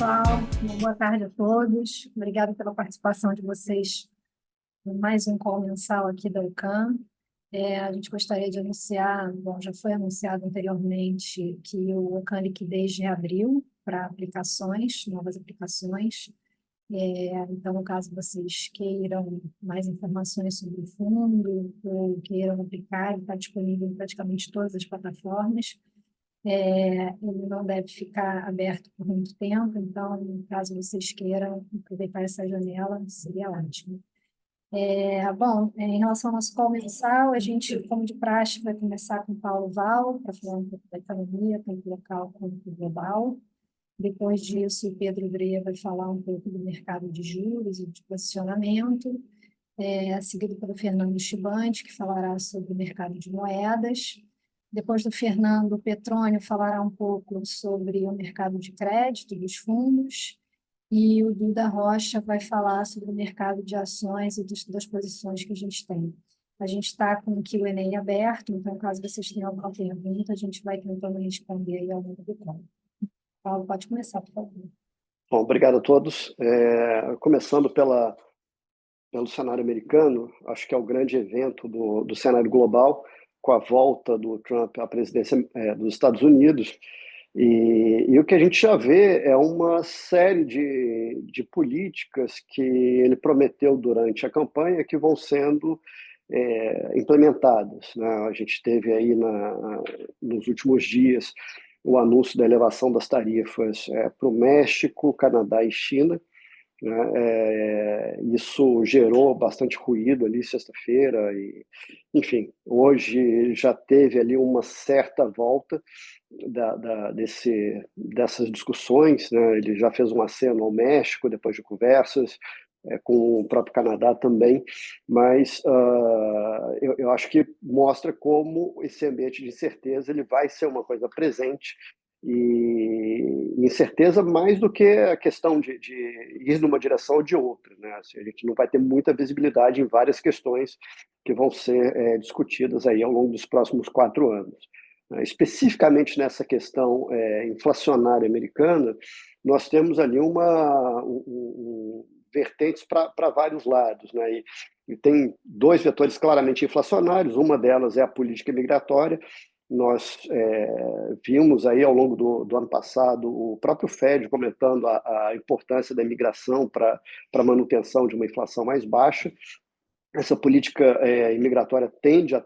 pessoal. Uma boa tarde a todos. Obrigada pela participação de vocês em mais um call mensal aqui da UCAM. A gente gostaria de anunciar, bom, já foi anunciado anteriormente que o UCAM Liquidez reabriu para aplicações, novas aplicações. Então, no caso vocês queiram mais informações sobre o fundo ou queiram aplicar, ele está disponível em praticamente todas as plataformas. Ele não deve ficar aberto por muito tempo, então, caso vocês queiram aproveitar essa janela, seria ótimo. Bom, em relação ao nosso call mensal, a gente, como de praxe, vai começar com o Paulo Val, para falar um pouco da economia, tanto local quanto global. Depois disso, o Pedro Breia vai falar um pouco do mercado de juros e de posicionamento, seguido pelo Fernando Chibante, que falará sobre o mercado de moedas. Depois do Fernando, o Petrônio falará um pouco sobre o mercado de crédito dos fundos, e o Duda Rocha vai falar sobre o mercado de ações e das posições que a gente tem. A gente está com o Q&A aberto, então, caso vocês tenham alguma pergunta, a gente vai tentando responder aí ao longo do call. Paulo, pode começar, por favor. Bom, obrigado a todos. Começando pelo cenário americano, acho que é o grande evento do cenário global, com a volta do Trump à presidência dos Estados Unidos. E o que a gente já vê é uma série de políticas que ele prometeu durante a campanha que vão sendo implementadas, né? A gente teve aí nos últimos dias o anúncio da elevação das tarifas para o México, Canadá e China, né? Isso gerou bastante ruído ali sexta-feira e, enfim, hoje já teve ali uma certa volta dessas discussões, né? Ele já fez um aceno ao México depois de conversas com o próprio Canadá também, mas eu acho que mostra como esse ambiente de incerteza ele vai ser uma coisa presente e incerteza mais do que a questão de ir numa direção ou de outra, né? Assim, a gente não vai ter muita visibilidade em várias questões que vão ser discutidas aí ao longo dos próximos 4 anos. Especificamente nessa questão inflacionária americana, nós temos ali vertentes para vários lados, né? E tem 2 vetores claramente inflacionários, uma delas é a política migratória. Nós vimos aí ao longo do ano passado o próprio Fed comentando a importância da imigração para a manutenção de uma inflação mais baixa. Essa política imigratória tende a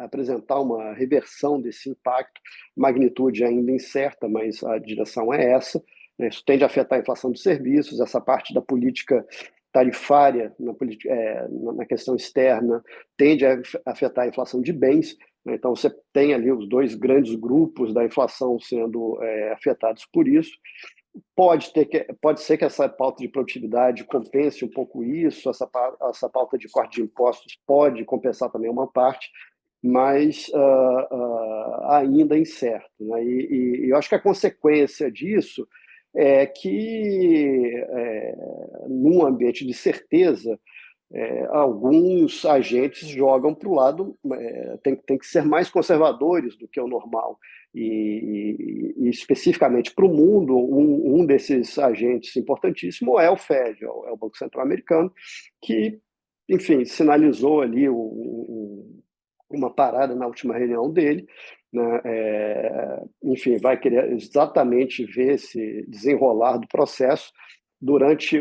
apresentar uma reversão desse impacto, magnitude ainda incerta, mas a direção é essa. Isso tende a afetar a inflação dos serviços, essa parte da política tarifária na questão externa tende a afetar a inflação de bens. Então, você tem ali os 2 grandes grupos da inflação sendo afetados por isso. Pode ser que essa pauta de produtividade compense um pouco isso, essa pauta de corte de impostos pode compensar também uma parte, mas ainda incerto, né? E eu acho que a consequência disso é que, num ambiente de certeza, alguns agentes jogam para o lado, tem que ser mais conservadores do que o normal. E especificamente para o mundo, um desses agentes importantíssimo é o Fed, é o Banco Central Americano, que, enfim, sinalizou ali uma parada na última reunião dele, né? Enfim, vai querer exatamente ver esse desenrolar do processo. Durante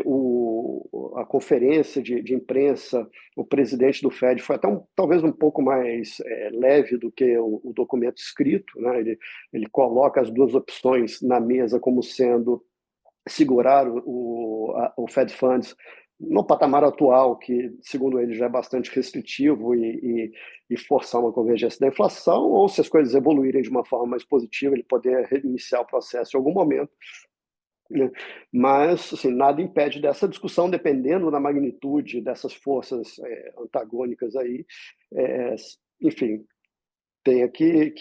a conferência de imprensa, o presidente do Fed foi até talvez um pouco mais leve do que o documento escrito, né? Ele coloca as 2 opções na mesa como sendo segurar o Fed Funds no patamar atual, que, segundo ele, já é bastante restritivo e forçar uma convergência da inflação, ou se as coisas evoluírem de uma forma mais positiva, ele poder reiniciar o processo em algum momento. Mas assim, nada impede dessa discussão, dependendo da magnitude dessas forças antagônicas aí, enfim, tenha que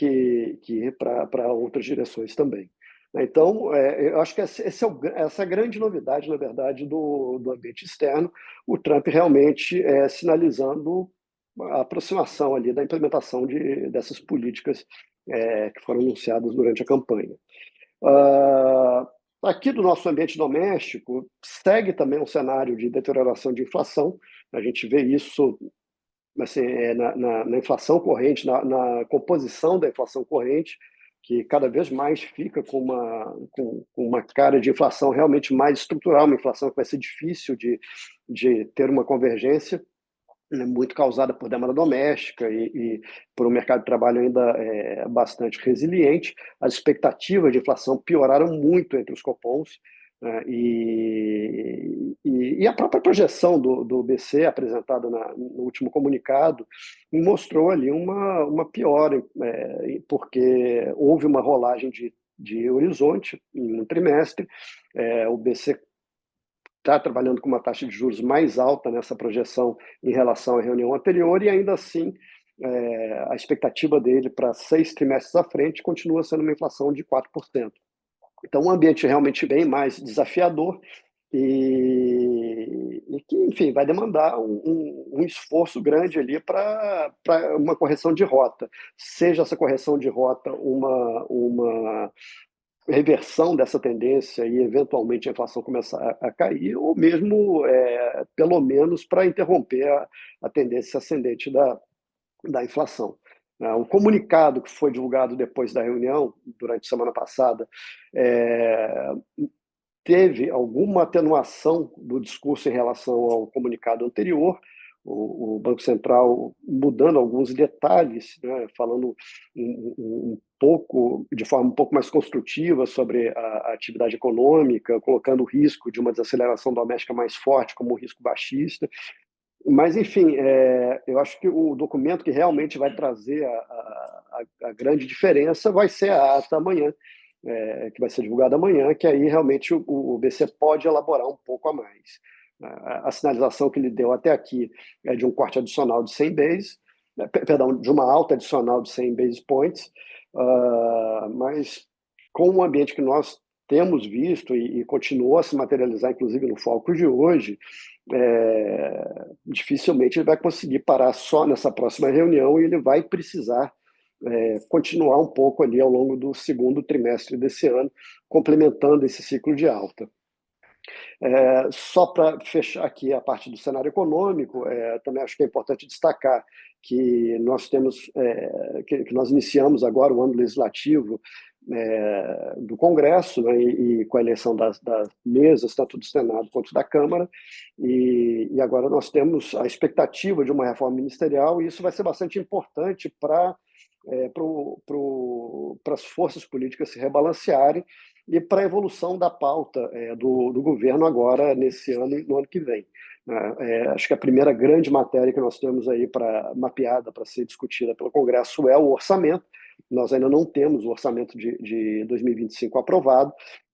ir para outras direções também. Então, eu acho que essa é a grande novidade, na verdade, do ambiente externo, o Trump realmente sinalizando a aproximação ali da implementação dessas políticas que foram anunciadas durante a campanha. Aqui do nosso ambiente doméstico, segue também um cenário de deterioração de inflação. A gente vê isso assim, na inflação corrente, na composição da inflação corrente, que cada vez mais fica com uma cara de inflação realmente mais estrutural, uma inflação que vai ser difícil de ter uma convergência, né, muito causada por demanda doméstica e por um mercado de trabalho ainda bastante resiliente. As expectativas de inflação pioraram muito entre os Copons, né, e a própria projeção do BC, apresentada no último comunicado, mostrou ali uma piora, porque houve uma rolagem de horizonte em um trimestre. O BC está trabalhando com uma taxa de juros mais alta nessa projeção em relação à reunião anterior, e ainda assim a expectativa dele para 6 trimestres à frente continua sendo uma inflação de 4%. Então, um ambiente realmente bem mais desafiador e que, enfim, vai demandar um esforço grande ali para uma correção de rota. Seja essa correção de rota uma reversão dessa tendência e, eventualmente, a inflação começar a cair, ou mesmo, pelo menos, para interromper a tendência ascendente da inflação. O comunicado que foi divulgado depois da reunião, durante a semana passada, teve alguma atenuação do discurso em relação ao comunicado anterior, o Banco Central mudando alguns detalhes, né, falando um pouco, de forma um pouco mais construtiva sobre a atividade econômica, colocando o risco de uma desaceleração doméstica mais forte como um risco baixista. Mas, enfim, eu acho que o documento que realmente vai trazer a grande diferença vai ser a ata amanhã, que vai ser divulgada amanhã, que aí realmente o BC pode elaborar um pouco a mais. A sinalização que ele deu até aqui é de um corte adicional de 100 bases, perdão, de uma alta adicional de 100 basis points, mas com o ambiente que nós temos visto e continuou a se materializar, inclusive no foco de hoje, dificilmente ele vai conseguir parar só nessa próxima reunião, e ele vai precisar continuar um pouco ali ao longo do segundo trimestre desse ano, complementando esse ciclo de alta. Só para fechar aqui a parte do cenário econômico, também acho que é importante destacar que nós que nós iniciamos agora o ano legislativo do Congresso, né, e com a eleição das mesas, tanto do Senado quanto da Câmara, e agora nós temos a expectativa de uma reforma ministerial, e isso vai ser bastante importante para as forças políticas se rebalancearem e para a evolução da pauta do governo agora, nesse ano e no ano que vem. Acho que a primeira grande matéria que nós temos aí mapeada para ser discutida pelo Congresso é o orçamento. Nós ainda não temos o orçamento de 2025 aprovado,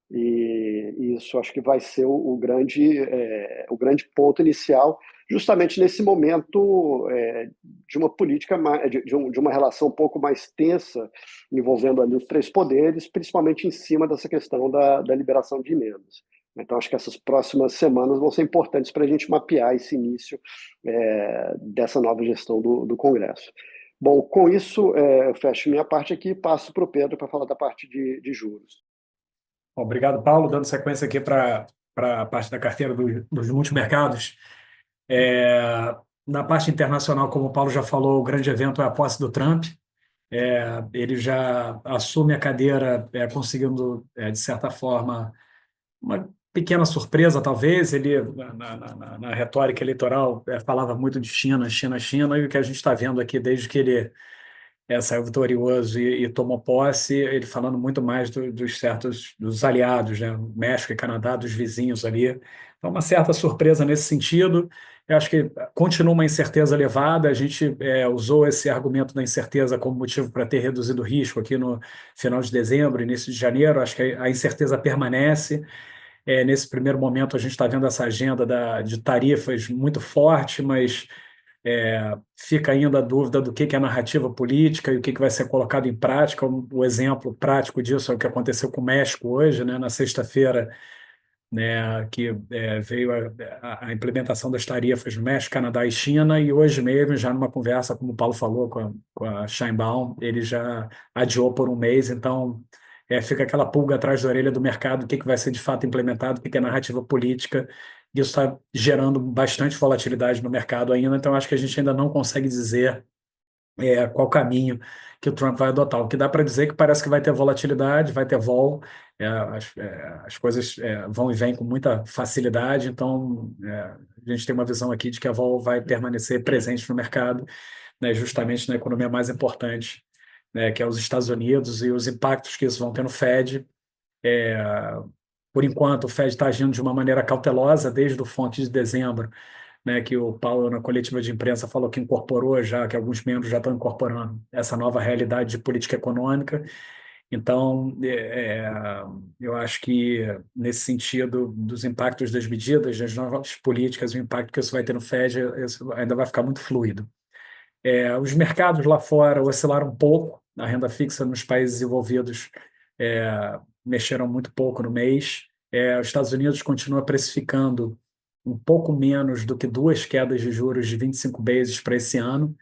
e isso acho que vai ser o grande ponto inicial, justamente nesse momento de uma política, de uma relação um pouco mais tensa, envolvendo ali os três poderes, principalmente em cima dessa questão da liberação de emendas. Então, acho que essas próximas semanas vão ser importantes para a gente mapear esse início dessa nova gestão do Congresso. Bom, com isso, eu fecho minha parte aqui e passo para o Pedro para falar da parte de juros. Bom, obrigado, Paulo. Dando sequência aqui para a parte da carteira dos multimercados. Na parte internacional, como o Paulo já falou, o grande evento é a posse do Trump. Ele já assume a cadeira, conseguindo, de certa forma, uma pequena surpresa, talvez. Ele, na retórica eleitoral, falava muito de China, China, China, e o que a gente está vendo aqui desde que ele saiu vitorioso e tomou posse, ele falando muito mais dos aliados, né? México e Canadá, dos vizinhos ali. Então, uma certa surpresa nesse sentido. Eu acho que continua uma incerteza elevada. A gente usou esse argumento da incerteza como motivo para ter reduzido o risco aqui no final de dezembro, início de janeiro. Acho que a incerteza permanece. Nesse primeiro momento, a gente está vendo essa agenda de tarifas muito forte, mas fica ainda a dúvida do que é narrativa política e o que vai ser colocado em prática. O exemplo prático disso é o que aconteceu com o México hoje, né, na sexta-feira, né, que veio a implementação das tarifas no México, Canadá e China, e hoje mesmo, já numa conversa, como o Paulo falou, com a Sheinbaum, ele já adiou por um mês. Então, fica aquela pulga atrás da orelha do mercado, o que vai ser de fato implementado, o que é narrativa política. Isso está gerando bastante volatilidade no mercado ainda, então acho que a gente ainda não consegue dizer qual caminho que o Trump vai adotar. O que dá para dizer é que parece que vai ter volatilidade, vai ter vol, as coisas vão e vêm com muita facilidade, então a gente tem uma visão aqui de que a vol vai permanecer presente no mercado, né, justamente na economia mais importante, né, que é os Estados Unidos, e os impactos que isso vão ter no Fed. Por enquanto, o Fed está agindo de uma maneira cautelosa desde o fonte de dezembro, né, que o Powell, na coletiva de imprensa, falou que incorporou já, que alguns membros já estão incorporando essa nova realidade de política econômica. Então, eu acho que, nesse sentido, dos impactos das medidas, das novas políticas, o impacto que isso vai ter no Fed, isso ainda vai ficar muito fluido. Os mercados lá fora oscilaram um pouco, a renda fixa nos países desenvolvidos mexeram muito pouco no mês. Os Estados Unidos continua precificando um pouco menos do que 2 quedas de juros de 25 bases para esse ano.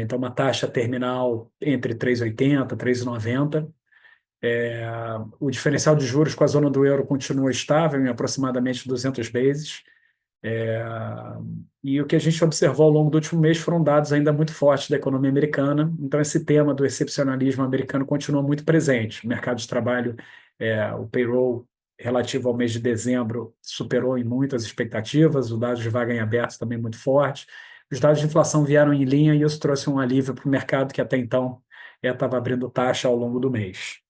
Então, uma taxa terminal entre 3,80 e 3,90. O diferencial de juros com a zona do euro continua estável em aproximadamente 200 bases. E o que a gente observou ao longo do último mês foram dados ainda muito fortes da economia americana. Então, esse tema do excepcionalismo americano continua muito presente. O mercado de trabalho, o payroll relativo ao mês de dezembro superou em muitas expectativas, os dados de vaga em aberto também muito fortes. Os dados de inflação vieram em linha e isso trouxe um alívio para o mercado que até então estava abrindo taxa ao longo do mês.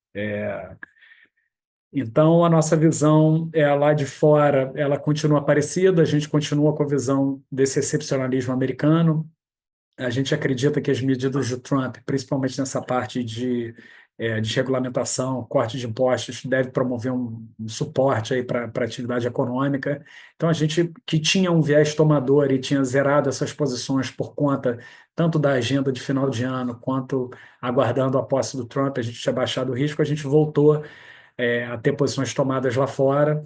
Então, a nossa visão lá de fora, ela continua parecida, a gente continua com a visão desse excepcionalismo americano. A gente acredita que as medidas do Trump, principalmente nessa parte de regulamentação, corte de impostos, deve promover um suporte aí para a atividade econômica. Então, a gente que tinha um viés tomador e tinha zerado essas posições por conta tanto da agenda de final de ano, quanto aguardando a posse do Trump, a gente tinha baixado o risco, a gente voltou a ter posições tomadas lá fora.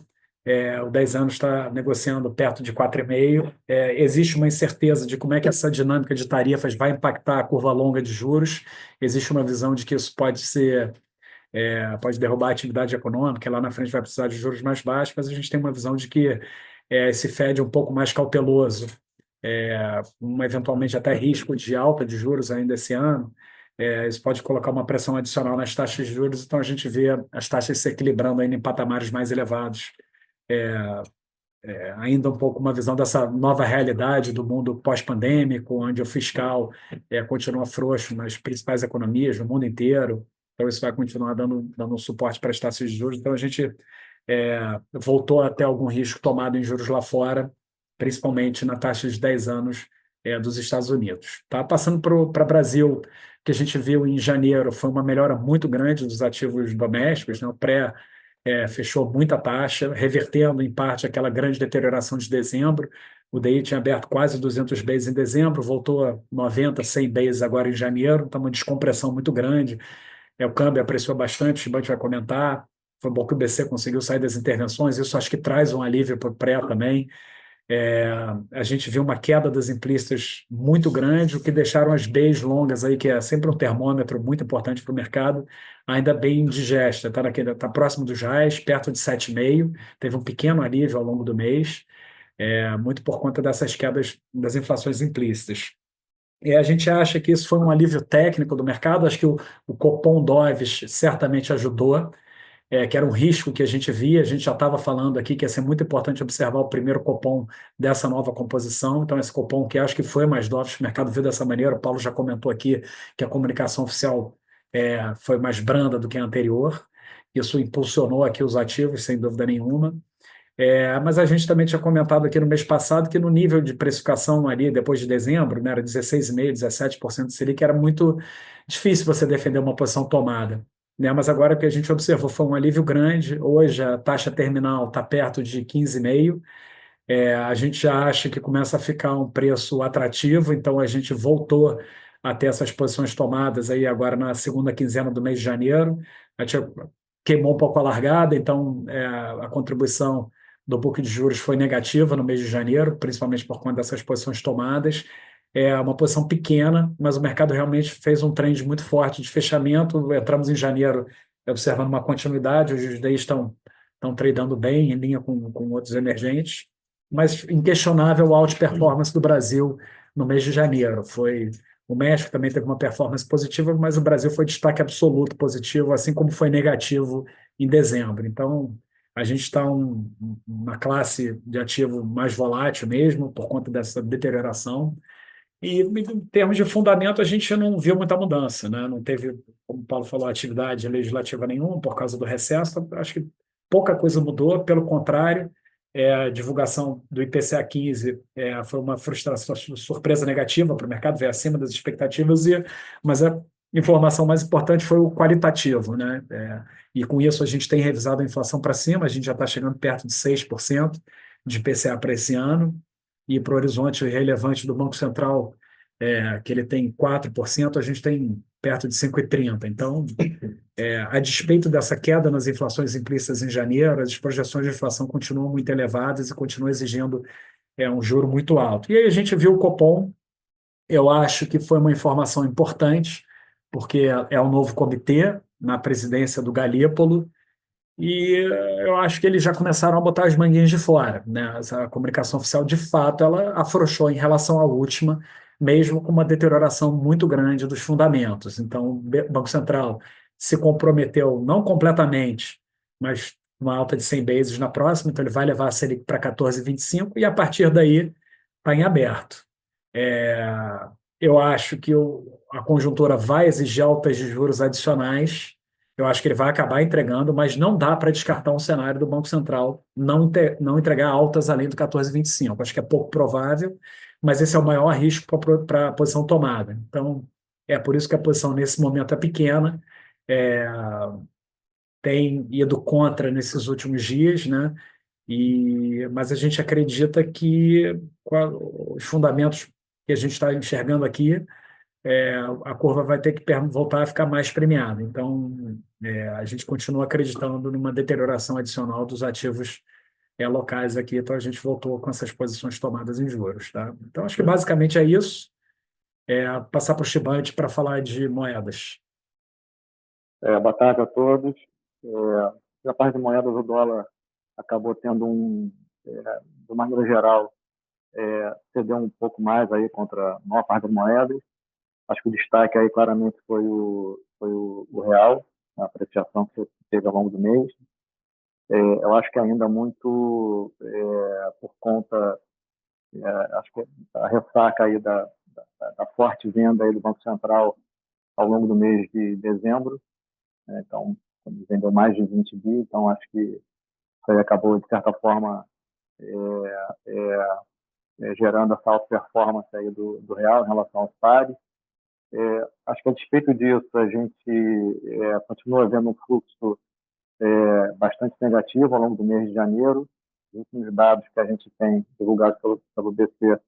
O 10 anos está negociando perto de 4,5. Existe uma incerteza de como é que essa dinâmica de tarifas vai impactar a curva longa de juros. Existe uma visão de que isso pode pode derrubar a atividade econômica, lá na frente vai precisar de juros mais baixos, mas a gente tem uma visão de que esse Fed é um pouco mais cauteloso, eventualmente até risco de alta de juros ainda esse ano. Isso pode colocar uma pressão adicional nas taxas de juros, então a gente vê as taxas se equilibrando ainda em patamares mais elevados. Ainda um pouco uma visão dessa nova realidade do mundo pós-pandêmico, onde o fiscal continua frouxo nas principais economias do mundo inteiro, então isso vai continuar dando um suporte para as taxas de juros. Então a gente voltou a ter algum risco tomado em juros lá fora, principalmente na taxa de 10 anos dos Estados Unidos. Tá? Passando para o Brasil, que a gente viu em janeiro foi uma melhora muito grande dos ativos domésticos, né? O pré fechou muita taxa, revertendo em parte aquela grande deterioração de dezembro. O DI tinha aberto quase 200 bases em dezembro, voltou a 90, 100 bases agora em janeiro, então uma descompressão muito grande. O câmbio apreciou bastante, o Chibante vai comentar. Foi bom que o BC conseguiu sair das intervenções, isso acho que traz um alívio para o pré também. A gente viu uma queda das implícitas muito grande, o que deixaram as Bs longas aí, que é sempre um termômetro muito importante para o mercado, ainda bem indigesta, está próximo dos reais, perto de 7,5, teve um pequeno alívio ao longo do mês, muito por conta dessas quedas das inflações implícitas. A gente acha que isso foi um alívio técnico do mercado, acho que o Copom Doves certamente ajudou, que era um risco que a gente via, a gente já estava falando aqui que ia ser muito importante observar o primeiro Copom dessa nova composição, então esse Copom que acho que foi mais dovish, o mercado viu dessa maneira, o Paulo já comentou aqui que a comunicação oficial foi mais branda do que a anterior, isso impulsionou aqui os ativos, sem dúvida nenhuma. Mas a gente também tinha comentado aqui no mês passado que no nível de precificação ali, depois de dezembro, né, era 16,5%, 17% de Selic, era muito difícil você defender uma posição tomada. Né? Mas agora o que a gente observou foi um alívio grande. Hoje a taxa terminal está perto de 15,5%. A gente já acha que começa a ficar um preço atrativo, então a gente voltou a ter essas posições tomadas aí agora na segunda quinzena do mês de janeiro. A gente queimou um pouco a largada, então a contribuição do book de juros foi negativa no mês de janeiro, principalmente por conta dessas posições tomadas. Uma posição pequena, mas o mercado realmente fez um trend muito forte de fechamento. Entramos em janeiro observando uma continuidade, os DIs estão tradando bem, em linha com outros emergentes, mas inquestionável a outperformance do Brasil no mês de janeiro. O México também teve uma performance positiva, mas o Brasil foi destaque absoluto positivo, assim como foi negativo em dezembro. Então, a gente está uma classe de ativo mais volátil mesmo, por conta dessa deterioração. E em termos de fundamento, a gente não viu muita mudança, né? Não teve, como o Paulo falou, atividade legislativa nenhuma por causa do recesso. Acho que pouca coisa mudou, pelo contrário, a divulgação do IPCA 15 foi uma frustração, surpresa negativa para o mercado, veio acima das expectativas, mas a informação mais importante foi o qualitativo, né? E com isso a gente tem revisado a inflação para cima, a gente já está chegando perto de 6% de IPCA para esse ano, e para o horizonte relevante do Banco Central, que ele tem 4%, a gente tem perto de 5,30%. Então, a despeito dessa queda nas inflações implícitas em janeiro, as projeções de inflação continuam muito elevadas e continuam exigindo um juro muito alto. E aí a gente viu o Copom, eu acho que foi uma informação importante, porque é um novo comitê na presidência do Galípolo, e eu acho que eles já começaram a botar as manguinhas de fora, né? Essa comunicação oficial, de fato, ela afrouxou em relação à última, mesmo com uma deterioração muito grande dos fundamentos. Então, o Banco Central se comprometeu, não completamente, mas uma alta de 100 bases na próxima, então ele vai levar a Selic para 14,25 e a partir daí está em aberto. Eu acho que a conjuntura vai exigir altas de juros adicionais. Eu acho que ele vai acabar entregando, mas não dá para descartar um cenário do Banco Central não entregar altas além do 14,25. Acho que é pouco provável, mas esse é o maior risco para a posição tomada. Então, é por isso que a posição nesse momento é pequena, é, tem ido contra nesses últimos dias, né? Mas a gente acredita que com os fundamentos que a gente está enxergando aqui, a curva vai ter que voltar a ficar mais premiada. Então, a gente continua acreditando numa deterioração adicional dos ativos locais aqui, então a gente voltou com essas posições tomadas em juros. Tá? Então, acho que basicamente é isso. Passar para o Chibante para falar de moedas. Boa tarde a todos. Na parte de moedas, o dólar acabou tendo de maneira geral, cedeu um pouco mais aí contra a maior parte das moedas. Acho que o destaque aí claramente foi o real, a apreciação que teve ao longo do mês. Eu acho que ainda muito por conta, acho que a ressaca aí da forte venda aí do Banco Central ao longo do mês de dezembro. Então, vendeu mais de 20 bi, então acho que isso aí acabou, de certa forma, gerando essa alta performance aí do real em relação aos pares. Acho que a despeito disso, a gente continua vendo um fluxo bastante negativo ao longo do mês de janeiro. Os últimos dados que a gente tem divulgados pelo BC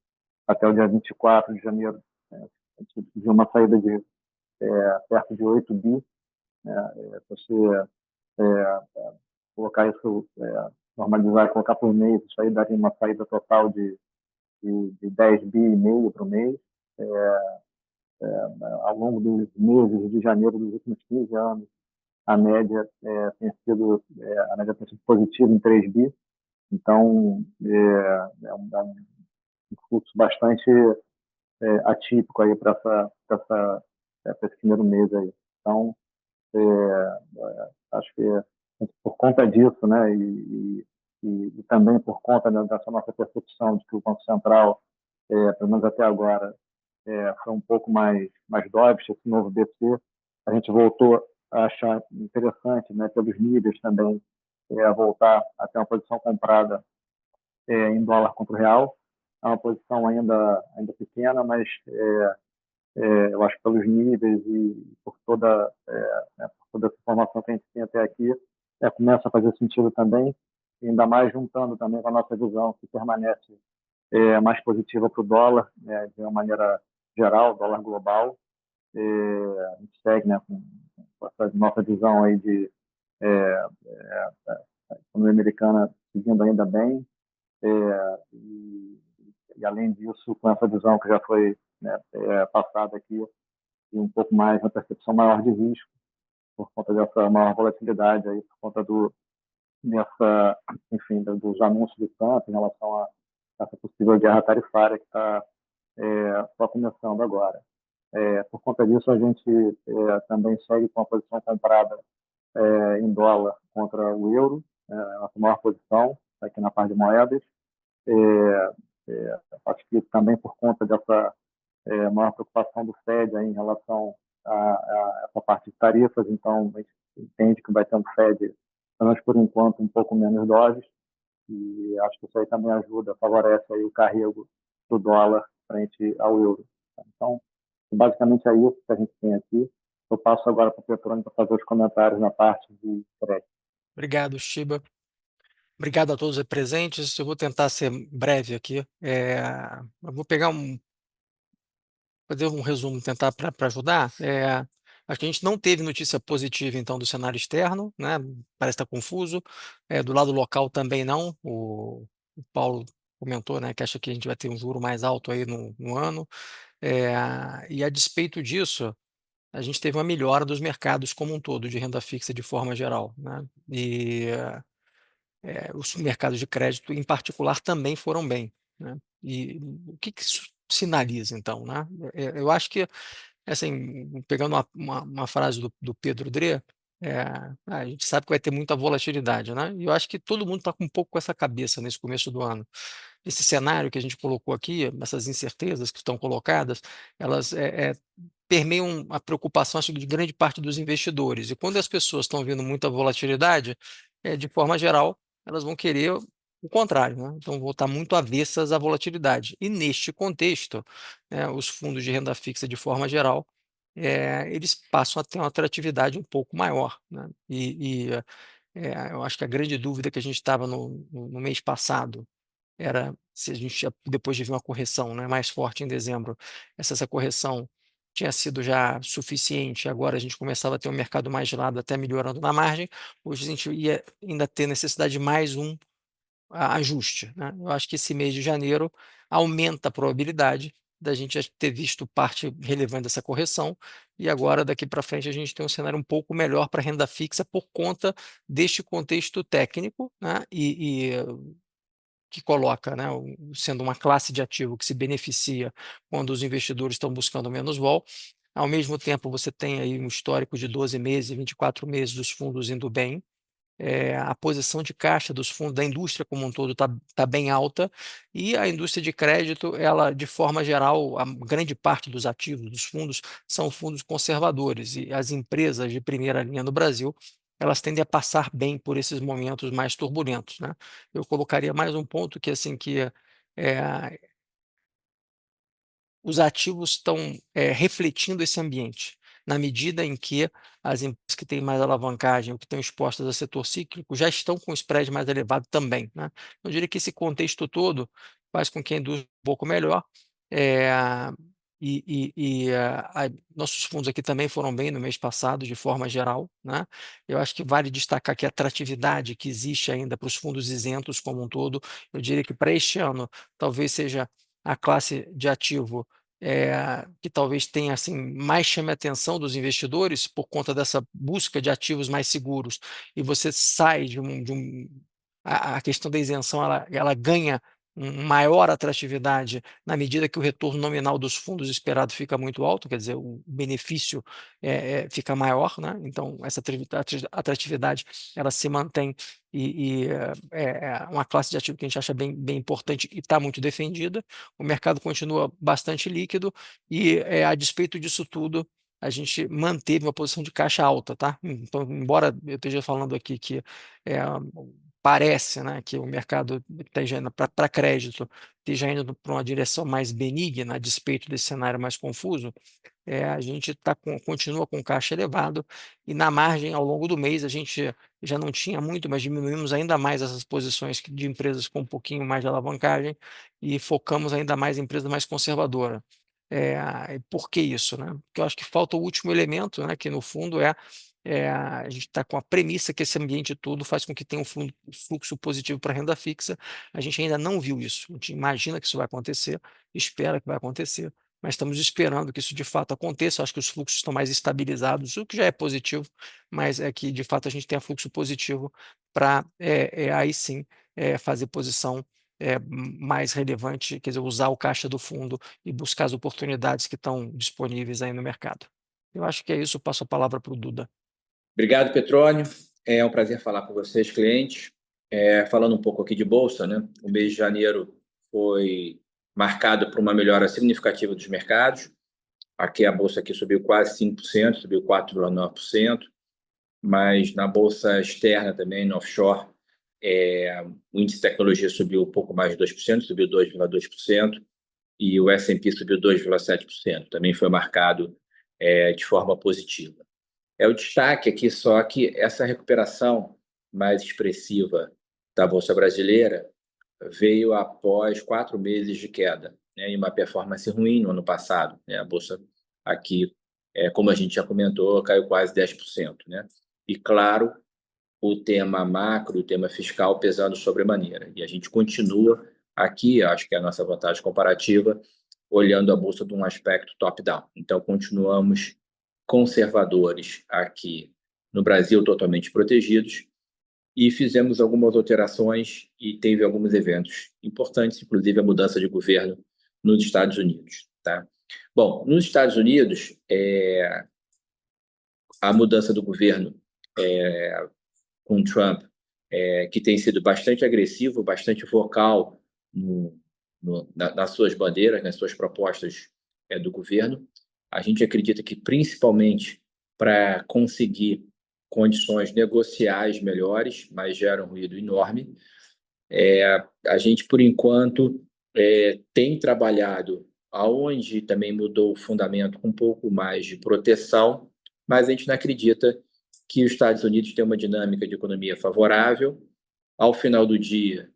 até o dia 24 de janeiro, a gente viu uma saída de perto de 8 bi. Você colocar isso, normalizar e colocar por mês, isso aí daria uma saída total de 10 bi e meio para o mês. Ao longo dos meses de janeiro dos últimos 15 anos, a média tem sido positiva em 3 bi. Então, um fluxo bastante atípico aí para esse primeiro mês aí. Então, acho que por conta disso, né, e também por conta dessa nossa percepção de que o Banco Central, pelo menos até agora, foi um pouco mais dovish, esse novo BC, a gente voltou a achar interessante, né, pelos níveis também, voltar a ter uma posição comprada em dólar contra o real. É uma posição ainda pequena, mas eu acho que pelos níveis e por toda essa informação que a gente tem até aqui, começa a fazer sentido também, ainda mais juntando também com a nossa visão que permanece mais positiva para o dólar, né, de uma maneira geral, dólar global. A gente segue, né, com essa nossa visão aí de economia americana seguindo ainda bem, e além disso, com essa visão que já foi, né, passada aqui, e um pouco mais, uma percepção maior de risco. por conta dessa maior volatilidade, aí, por conta enfim, dos anúncios do Trump em relação a essa possível guerra tarifária que está só começando agora. Por conta disso, a gente também segue com a posição comprada em dólar contra o euro, a nossa maior posição aqui na parte de moedas. Acho que também por conta dessa maior preocupação do Fed aí em relação a essa parte de tarifas, então a gente entende que vai ter um Fed, pelo menos por enquanto, um pouco menos doses, e acho que isso aí também ajuda, favorece aí o carrego do dólar frente ao euro. Então, basicamente é isso que a gente tem aqui. Eu passo agora para o Petrônio para fazer os comentários na parte de crédito. Obrigado, Chiba. Obrigado a todos os presentes. Eu vou tentar ser breve aqui. Eu vou fazer um resumo, tentar para ajudar. Acho que a gente não teve notícia positiva, então, do cenário externo, né? Parece estar confuso. Do lado local também não. O Paulo comentou, né, que acha que a gente vai ter um juro mais alto aí no ano. E a despeito disso, a gente teve uma melhora dos mercados como um todo, de renda fixa de forma geral, né? E os mercados de crédito, em particular, também foram bem, né? E o que isso sinaliza, então, né? Eu acho que, assim, pegando uma frase do Pedro Drê, a gente sabe que vai ter muita volatilidade, né? E eu acho que todo mundo está com um pouco com essa cabeça nesse começo do ano. Esse cenário que a gente colocou aqui, essas incertezas que estão colocadas, elas permeiam a preocupação, acho que, de grande parte dos investidores. E quando as pessoas estão vendo muita volatilidade, de forma geral, elas vão querer o contrário, né? Então, vão estar muito avessas à volatilidade. E neste contexto, os fundos de renda fixa, de forma geral, eles passam a ter uma atratividade um pouco maior, né? Eu acho que a grande dúvida que a gente estava no mês passado era se a gente, depois de ver uma correção, né, mais forte em dezembro, essa correção tinha sido já suficiente, agora a gente começava a ter um mercado mais gelado, até melhorando na margem, hoje a gente ia ainda ter necessidade de mais um ajuste, né? Eu acho que esse mês de janeiro aumenta a probabilidade da gente já ter visto parte relevante dessa correção, e agora, daqui para frente, a gente tem um cenário um pouco melhor para renda fixa por conta deste contexto técnico, né? Que coloca, né, sendo uma classe de ativo que se beneficia quando os investidores estão buscando menos vol. Ao mesmo tempo, você tem aí um histórico de 12 meses, 24 meses dos fundos indo bem. A posição de caixa dos fundos da indústria como um todo tá bem alta, e a indústria de crédito, ela, de forma geral, a grande parte dos ativos dos fundos são fundos conservadores, e as empresas de primeira linha no Brasil, elas tendem a passar bem por esses momentos mais turbulentos, né? Eu colocaria mais um ponto que, assim, é, os ativos estão refletindo esse ambiente, na medida em que as empresas que têm mais alavancagem ou que estão expostas a setor cíclico já estão com o spread mais elevado também, né? Eu diria que esse contexto todo faz com que a indústria um pouco melhor, eh, nossos fundos aqui também foram bem no mês passado, de forma geral, né? Eu acho que vale destacar que a atratividade que existe ainda para os fundos isentos como um todo, eu diria que para este ano talvez seja a classe de ativo que talvez tenha, assim, mais chame a atenção dos investidores por conta dessa busca de ativos mais seguros, e você sai a questão da isenção, ela ganha maior atratividade na medida que o retorno nominal dos fundos esperado fica muito alto, quer dizer, o benefício fica maior, né? Então, essa atratividade, ela se mantém, e é uma classe de ativo que a gente acha bem, bem importante e está muito defendida. O mercado continua bastante líquido, e a despeito disso tudo, a gente manteve uma posição de caixa alta, tá? Então, embora eu esteja falando aqui que parece, né, que o mercado esteja indo para crédito, esteja indo para uma direção mais benigna, a despeito desse cenário mais confuso, a gente continua com caixa elevado, e na margem, ao longo do mês, a gente já não tinha muito, mas diminuímos ainda mais essas posições de empresas com um pouquinho mais de alavancagem, e focamos ainda mais em empresas mais conservadoras. Por que isso, né? Porque eu acho que falta o último elemento, né, que no fundo a gente está com a premissa que esse ambiente todo faz com que tenha um fluxo positivo para a renda fixa. A gente ainda não viu isso. A gente imagina que isso vai acontecer, espera que vai acontecer, mas estamos esperando que isso de fato aconteça. Acho que os fluxos estão mais estabilizados, o que já é positivo, mas é que de fato a gente tenha fluxo positivo para aí sim fazer posição mais relevante, quer dizer, usar o caixa do fundo e buscar as oportunidades que estão disponíveis aí no mercado. Eu acho que é isso, passo a palavra para o Duda. Obrigado, Petrônio. É um prazer falar com vocês, clientes. Falando um pouco aqui de bolsa, né? O mês de janeiro foi marcado por uma melhora significativa dos mercados. Aqui a bolsa aqui subiu quase 5%, subiu 4,9%, mas na bolsa externa também, no offshore, o índice de tecnologia subiu um pouco mais de 2%, subiu 2,2%, e o S&P subiu 2,7%. Também foi marcado de forma positiva. O destaque aqui só que essa recuperação mais expressiva da Bolsa Brasileira veio após 4 meses de queda, né, e uma performance ruim no ano passado, né? A Bolsa aqui, como a gente já comentou, caiu quase 10%. Né? E, claro, o tema macro, o tema fiscal pesando sobremaneira. E a gente continua aqui, acho que é a nossa vantagem comparativa, olhando a Bolsa de um aspecto top-down. Então, continuamos conservadores aqui no Brasil, totalmente protegidos, e fizemos algumas alterações e teve alguns eventos importantes, inclusive a mudança de governo nos Estados Unidos. Tá? Bom, nos Estados Unidos, a mudança do governo com Trump, que tem sido bastante agressivo, bastante vocal nas suas bandeiras, nas suas propostas do governo. A gente acredita que, principalmente, para conseguir condições negociais melhores, mas gera um ruído enorme. A gente, por enquanto, tem trabalhado aonde também mudou o fundamento com um pouco mais de proteção, mas a gente não acredita que os Estados Unidos têm uma dinâmica de economia favorável. Ao final do dia,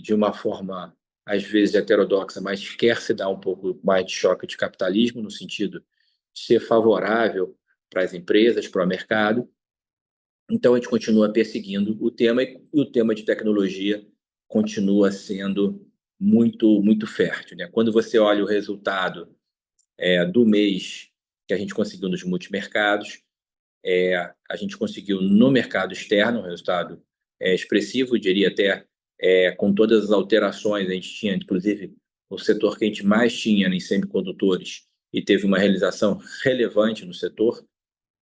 de uma forma, às vezes, heterodoxa, mas quer se dar um pouco mais de choque de capitalismo, no sentido de ser favorável para as empresas, para o mercado. Então, a gente continua perseguindo o tema, e o tema de tecnologia continua sendo muito, muito fértil. Né? Quando você olha o resultado do mês que a gente conseguiu nos multimercados, a gente conseguiu no mercado externo um resultado expressivo, diria até com todas as alterações. A gente tinha, inclusive, o setor que a gente mais tinha em semicondutores e teve uma realização relevante no setor.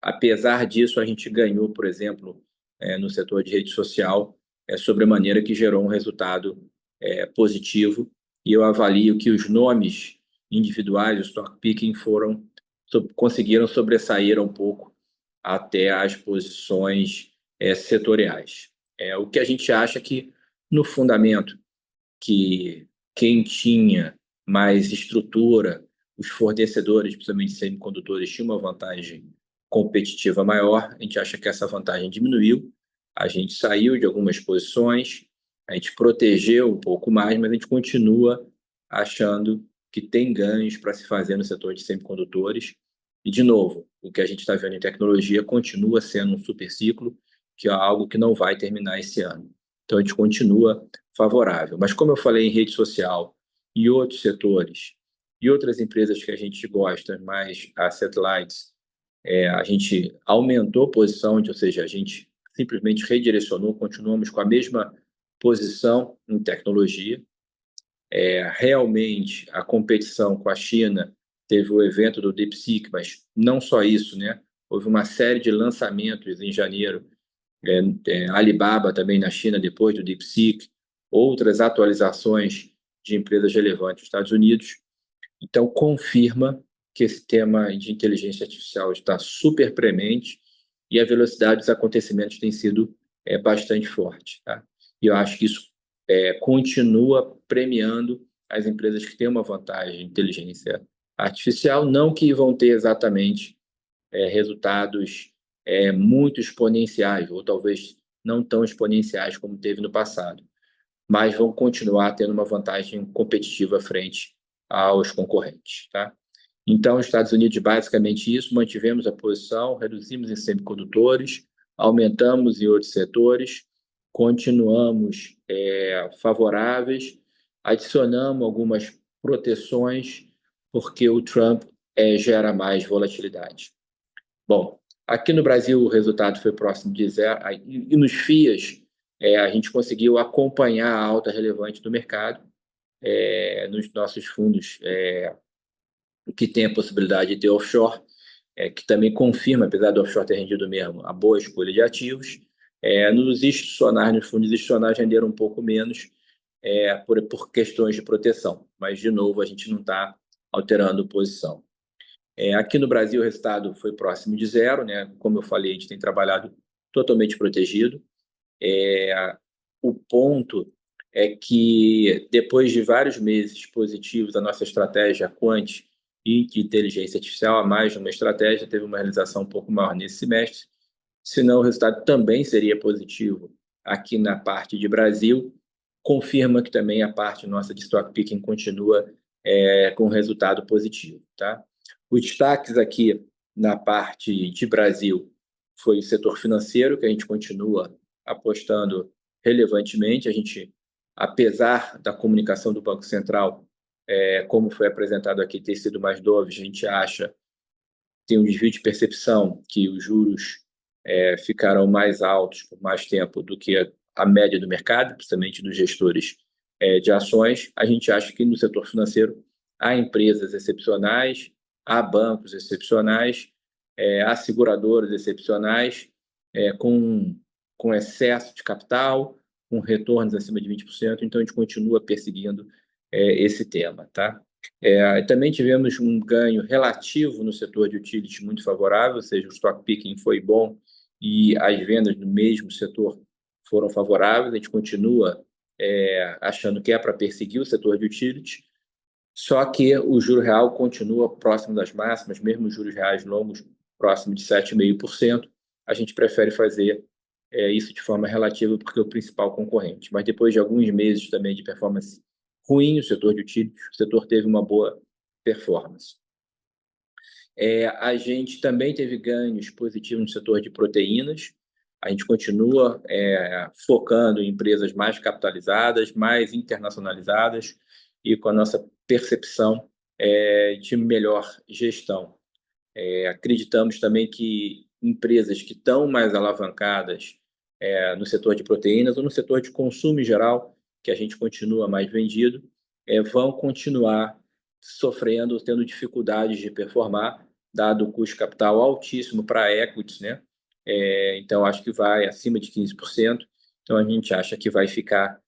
Apesar disso, a gente ganhou, por exemplo, no setor de rede social, sobremaneira, que gerou um resultado positivo, e eu avalio que os nomes individuais, o stock picking, conseguiram sobressair um pouco até as posições setoriais. O que a gente acha que, no fundamento, que quem tinha mais estrutura, os fornecedores, principalmente de semicondutores, tinham uma vantagem competitiva maior. A gente acha que essa vantagem diminuiu, a gente saiu de algumas posições, a gente protegeu um pouco mais, mas a gente continua achando que tem ganhos para se fazer no setor de semicondutores. E, de novo, o que a gente está vendo em tecnologia continua sendo um super ciclo, que é algo que não vai terminar esse ano. Então, a gente continua favorável. Mas, como eu falei, em rede social e outros setores, e outras empresas que a gente gosta, mais as satellites, a gente aumentou a posição, ou seja, a gente simplesmente redirecionou, continuamos com a mesma posição em tecnologia. Realmente, a competição com a China, teve o evento do DeepSeek, mas não só isso, né? Houve uma série de lançamentos em janeiro, Alibaba também na China, depois do DeepSeek, outras atualizações de empresas relevantes nos Estados Unidos. Então, confirma que esse tema de inteligência artificial está super premente e a velocidade dos acontecimentos tem sido bastante forte. Tá? E eu acho que isso continua premiando as empresas que têm uma vantagem de inteligência artificial, não que vão ter exatamente resultados muito exponenciais, ou talvez não tão exponenciais como teve no passado, mas vão continuar tendo uma vantagem competitiva frente aos concorrentes. Tá? Então, os Estados Unidos, basicamente isso, mantivemos a posição, reduzimos em semicondutores, aumentamos em outros setores, continuamos favoráveis, adicionamos algumas proteções porque o Trump gera mais volatilidade. Bom, aqui no Brasil o resultado foi próximo de zero, e nos FIAs a gente conseguiu acompanhar a alta relevante do mercado nos nossos fundos que tem a possibilidade de ter offshore, que também confirma, apesar do offshore ter rendido mesmo, a boa escolha de ativos. Nos institucionais, nos fundos institucionais renderam um pouco menos por questões de proteção, mas, de novo, a gente não está alterando posição. Aqui no Brasil, o resultado foi próximo de zero, né? Como eu falei, a gente tem trabalhado totalmente protegido. O ponto é que, depois de vários meses positivos da nossa estratégia Quant e de inteligência artificial, a mais de uma estratégia, teve uma realização um pouco maior nesse semestre, senão o resultado também seria positivo aqui na parte de Brasil, confirma que também a parte nossa de stock picking continua com resultado positivo, tá? Os destaques aqui na parte de Brasil foi o setor financeiro, que a gente continua apostando relevantemente. A gente, apesar da comunicação do Banco Central, como foi apresentado aqui, ter sido mais dovish, a gente acha, tem um desvio de percepção que os juros ficarão mais altos por mais tempo do que a média do mercado, principalmente dos gestores de ações. A gente acha que no setor financeiro há empresas excepcionais, há bancos excepcionais, há seguradoras excepcionais, com excesso de capital, com retornos acima de 20%, então a gente continua perseguindo esse tema, tá? Também tivemos um ganho relativo no setor de utilities muito favorável, ou seja, o stock picking foi bom e as vendas no mesmo setor foram favoráveis. A gente continua achando que para perseguir o setor de utilities, só que o juro real continua próximo das máximas, mesmo os juros reais longos próximo de 7,5%. A gente prefere fazer isso de forma relativa porque é o principal concorrente. Mas depois de alguns meses também de performance ruim, o setor de utilities, o setor teve uma boa performance. A gente também teve ganhos positivos no setor de proteínas. A gente continua focando em empresas mais capitalizadas, mais internacionalizadas e com a nossa percepção de melhor gestão. Acreditamos também que empresas que estão mais alavancadas no setor de proteínas ou no setor de consumo em geral, que a gente continua mais vendido, vão continuar sofrendo, tendo dificuldades de performar, dado o custo capital altíssimo para equities, né? Então, acho que vai acima de 15%. Então, a gente acha que vai ficar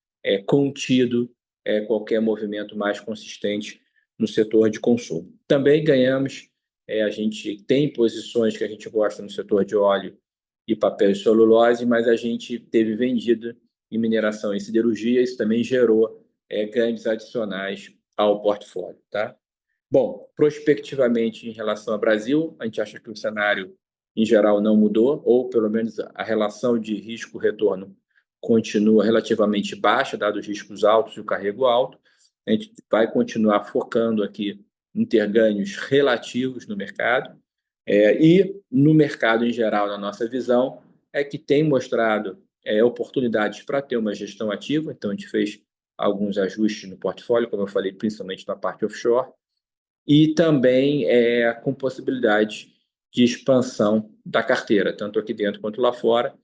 contido qualquer movimento mais consistente no setor de consumo. Também ganhamos, a gente tem posições que a gente gosta no setor de óleo e papel e celulose, mas a gente teve vendido em mineração e siderurgia, isso também gerou ganhos adicionais ao portfólio, tá? Bom, prospectivamente em relação ao Brasil, a gente acha que o cenário em geral não mudou, ou pelo menos a relação de risco-retorno continua relativamente baixa, dado os riscos altos e o carrego alto. A gente vai continuar focando aqui em ter ganhos relativos no mercado, e no mercado em geral, na nossa visão, que tem mostrado oportunidades para ter uma gestão ativa. Então, a gente fez alguns ajustes no portfólio, como eu falei, principalmente na parte offshore, e também com possibilidade de expansão da carteira, tanto aqui dentro quanto lá fora,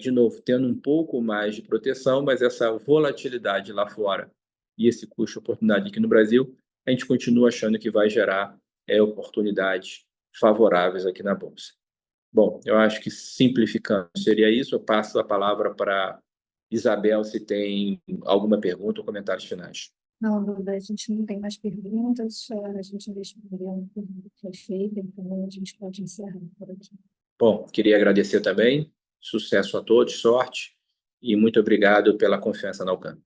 de novo, tendo um pouco mais de proteção, mas essa volatilidade lá fora e esse custo de oportunidade aqui no Brasil, a gente continua achando que vai gerar oportunidades favoráveis aqui na Bolsa. Bom, eu acho que simplificando seria isso. Eu passo a palavra para Isabel, se tem alguma pergunta ou comentários finais. Não, Duda, a gente não tem mais perguntas, a gente respondeu tudo que foi feito, então a gente pode encerrar por aqui. Bom, queria agradecer também, sucesso a todos, sorte, e muito obrigado pela confiança na Alcam.